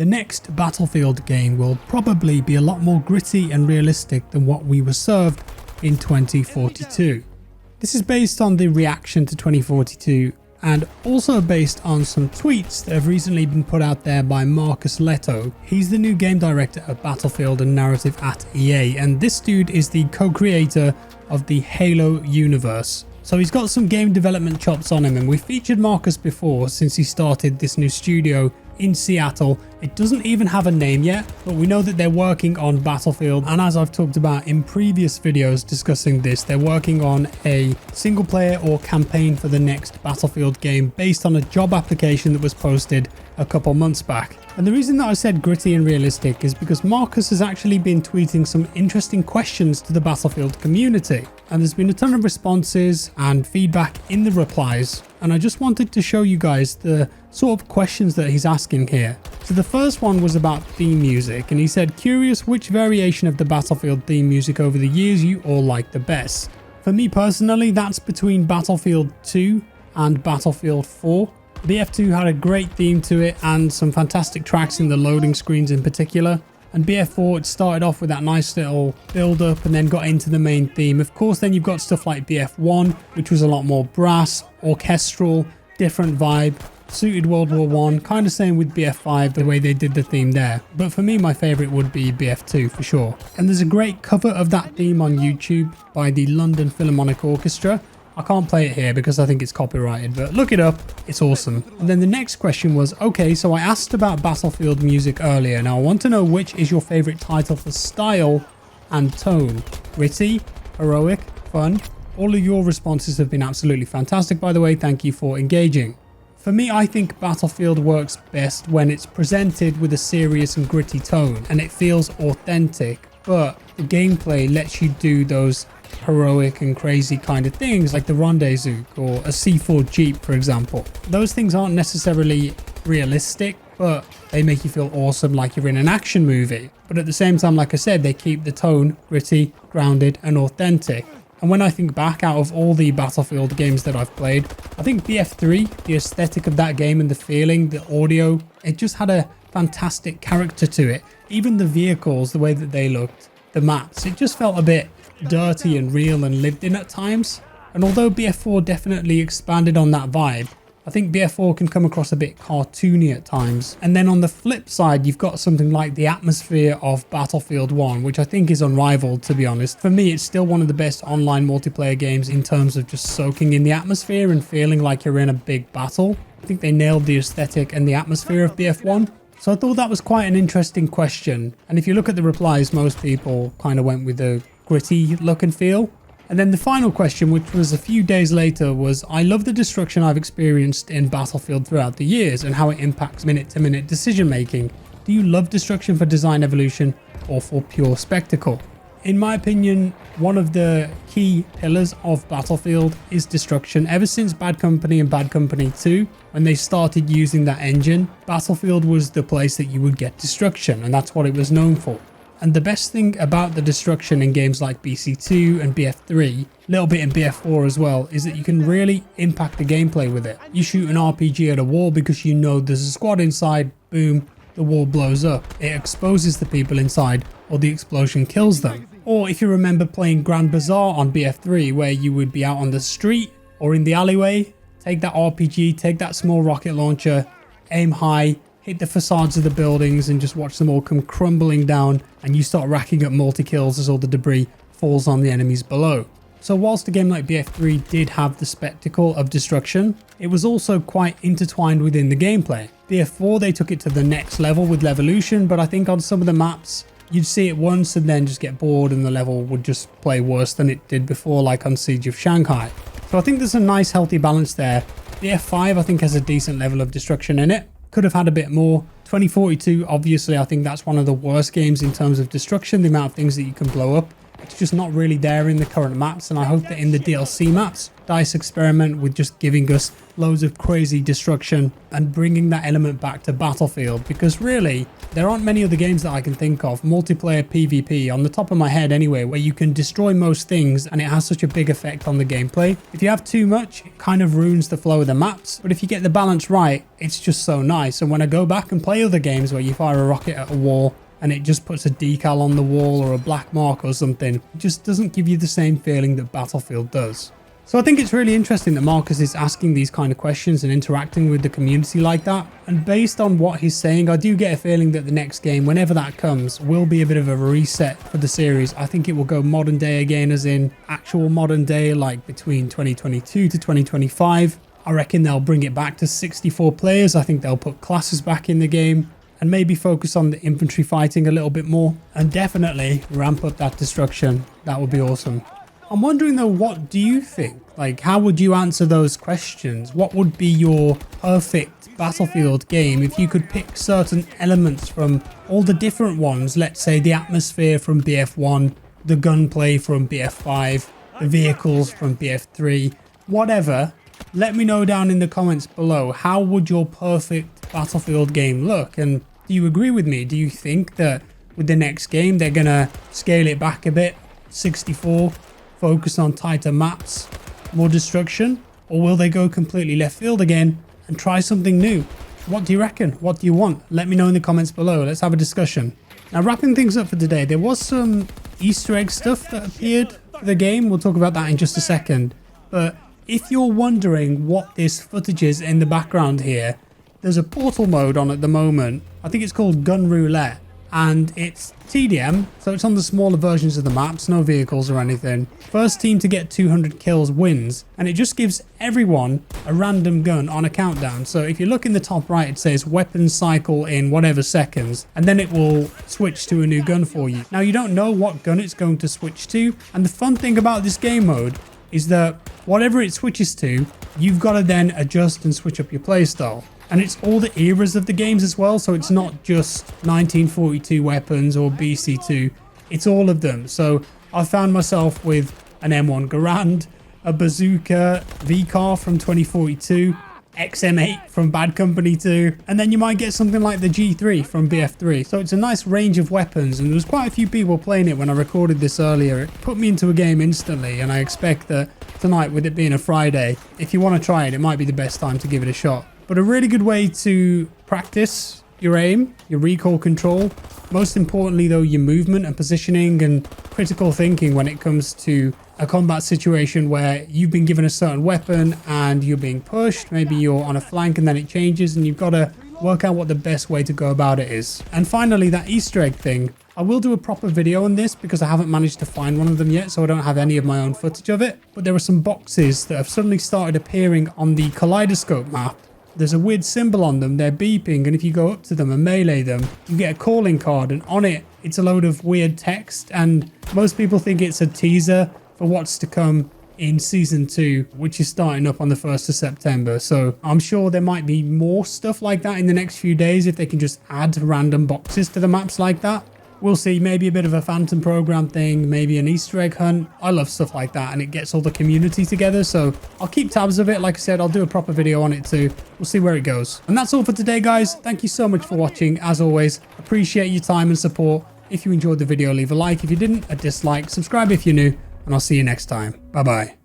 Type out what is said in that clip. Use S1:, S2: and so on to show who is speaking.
S1: the next Battlefield game will probably be a lot more gritty and realistic than what we were served in 2042. This is based on the reaction to 2042 and also based on some tweets that have recently been put out there by Marcus Leto. He's the new game director of Battlefield and Narrative at EA, and this dude is the co-creator of the Halo universe. So he's got some game development chops on him, and we've featured Marcus before since he started this new studio in Seattle. It doesn't even have a name yet, but we know that they're working on Battlefield, and as I've talked about in previous videos discussing this, they're working on a single player or campaign for the next Battlefield game based on a job application that was posted a couple months back. And the reason that I said gritty and realistic is because Marcus has actually been tweeting some interesting questions to the Battlefield community, and there's been a ton of responses and feedback in the replies, and I just wanted to show you guys the sort of questions that he's asking here. So the first one was about theme music, and he said, curious which variation of the Battlefield theme music over the years you all like the best. For me personally, that's between Battlefield 2 and Battlefield 4. BF2 had a great theme to it and some fantastic tracks in the loading screens in particular. And BF4, it started off with that nice little build up and then got into the main theme. Of course, then you've got stuff like BF1, which was a lot more brass, orchestral, different vibe, suited World War I, kind of same with BF5, the way they did the theme there. But for me, my favorite would be BF2 for sure. And there's a great cover of that theme on YouTube by the London Philharmonic Orchestra. I can't play it here because I think it's copyrighted, but look it up, it's awesome. And then the next question was, okay, so I asked about Battlefield music earlier. Now I want to know which is your favorite title for style and tone. Gritty, heroic, fun. All of your responses have been absolutely fantastic, by the way. Thank you for engaging. For me, I think Battlefield works best when it's presented with a serious and gritty tone and it feels authentic, but the gameplay lets you do those heroic and crazy kind of things like the Rendezvous or a C4 Jeep, for example. Those things aren't necessarily realistic, but they make you feel awesome like you're in an action movie. But at the same time, like I said, they keep the tone gritty, grounded and authentic. And when I think back, out of all the Battlefield games that I've played, I think BF3, the aesthetic of that game and the feeling, the audio, it just had a fantastic character to it. Even the vehicles, the way that they looked, the maps, it just felt a bit dirty and real and lived in at times. And although BF4 definitely expanded on that vibe, I think BF4 can come across a bit cartoony at times. And then on the flip side, you've got something like the atmosphere of Battlefield 1, which I think is unrivaled, to be honest. For me, it's still one of the best online multiplayer games in terms of just soaking in the atmosphere and feeling like you're in a big battle. I think they nailed the aesthetic and the atmosphere of BF1. So I thought that was quite an interesting question. And if you look at the replies, most people kind of went with the gritty look and feel. And then the final question, which was a few days later, was, I love the destruction I've experienced in Battlefield throughout the years and how it impacts minute-to-minute decision making. Do you love destruction for design evolution or for pure spectacle? In my opinion, one of the key pillars of Battlefield is destruction. Ever since Bad Company and Bad Company 2, when they started using that engine, Battlefield was the place that you would get destruction, and that's what it was known for. And the best thing about the destruction in games like BC2 and BF3, a little bit in BF4 as well, is that you can really impact the gameplay with it. You shoot an RPG at a wall because you know there's a squad inside, boom, the wall blows up. It exposes the people inside, or the explosion kills them. Or if you remember playing Grand Bazaar on BF3, where you would be out on the street or in the alleyway, take that RPG, take that small rocket launcher, aim high, hit the facades of the buildings and just watch them all come crumbling down, and you start racking up multi-kills as all the debris falls on the enemies below. So whilst a game like BF3 did have the spectacle of destruction, it was also quite intertwined within the gameplay. BF4, they took it to the next level with Levolution, but I think on some of the maps, you'd see it once and then just get bored and the level would just play worse than it did before, like on Siege of Shanghai. So I think there's a nice healthy balance there. BF5 I think has a decent level of destruction in it. Could have had a bit more. 2042, obviously, I think that's one of the worst games in terms of destruction, the amount of things that you can blow up. It's just not really there in the current maps, and I hope that in the DLC maps, DICE experiment with just giving us loads of crazy destruction and bringing that element back to Battlefield, because really, there aren't many other games that I can think of, multiplayer PvP, on the top of my head anyway, where you can destroy most things and it has such a big effect on the gameplay. If you have too much, it kind of ruins the flow of the maps, but if you get the balance right, it's just so nice. And when I go back and play other games where you fire a rocket at a wall, and it just puts a decal on the wall or a black mark or something, it just doesn't give you the same feeling that Battlefield does. So I think it's really interesting that Marcus is asking these kind of questions and interacting with the community like that. And based on what he's saying, I do get a feeling that the next game, whenever that comes, will be a bit of a reset for the series. I think it will go modern day again, as in actual modern day, like between 2022 to 2025. I reckon they'll bring it back to 64 players. I think they'll put classes back in the game, and maybe focus on the infantry fighting a little bit more, and definitely ramp up that destruction. That would be awesome. I'm wondering though, what do you think? Like, how would you answer those questions? What would be your perfect Battlefield game if you could pick certain elements from all the different ones? Let's say the atmosphere from BF1, the gunplay from BF5, the vehicles from BF3, whatever. Let me know down in the comments below, how would your perfect Battlefield game look? And do you agree with me? Do you think that with the next game they're gonna scale it back a bit, 64, focus on tighter maps, more destruction, or will they go completely left field again and try something new? What do you reckon? What do you want? Let me know in the comments below. Let's have a discussion. Now, wrapping things up for today, there was some Easter egg stuff that appeared for the game. We'll talk about that in just a second. But if you're wondering what this footage is in the background here, there's a portal mode on at the moment. I think it's called Gun Roulette, and it's TDM, so it's on the smaller versions of the maps, no vehicles or anything. First team to get 200 kills wins, and it just gives everyone a random gun on a countdown. So if you look in the top right, it says weapons cycle in whatever seconds, and then it will switch to a new gun for you. Now, you don't know what gun it's going to switch to, and the fun thing about this game mode is that whatever it switches to, you've got to then adjust and switch up your playstyle. And it's all the eras of the games as well, so it's not just 1942 weapons or BC2, it's all of them. So I found myself with an M1 Garand, a bazooka, VCAR from 2042, XM8 from Bad Company 2, and then you might get something like the G3 from BF3. So it's a nice range of weapons, and there was quite a few people playing it when I recorded this earlier. It put me into a game instantly, and I expect that tonight, with it being a Friday, if you want to try it, it might be the best time to give it a shot. But a really good way to practice your aim, your recoil control, most importantly though, your movement and positioning and critical thinking when it comes to a combat situation where you've been given a certain weapon and you're being pushed. Maybe you're on a flank and then it changes, and you've got to work out what the best way to go about it is. And finally, that Easter egg thing. I will do a proper video on this because I haven't managed to find one of them yet, so I don't have any of my own footage of it. But there are some boxes that have suddenly started appearing on the Kaleidoscope map. There's a weird symbol on them, they're beeping, and if you go up to them and melee them, you get a calling card, and on it, it's a load of weird text, and most people think it's a teaser for what's to come in Season 2, which is starting up on the 1st of September. So I'm sure there might be more stuff like that in the next few days if they can just add random boxes to the maps like that. We'll see, maybe a bit of a Phantom Program thing, maybe an Easter egg hunt. I love stuff like that, and it gets all the community together, so I'll keep tabs of it. Like I said, I'll do a proper video on it too. We'll see where it goes. And that's all for today, guys. Thank you so much for watching. As always, appreciate your time and support. If you enjoyed the video, leave a like. If you didn't, a dislike. Subscribe if you're new, and I'll see you next time. Bye-bye.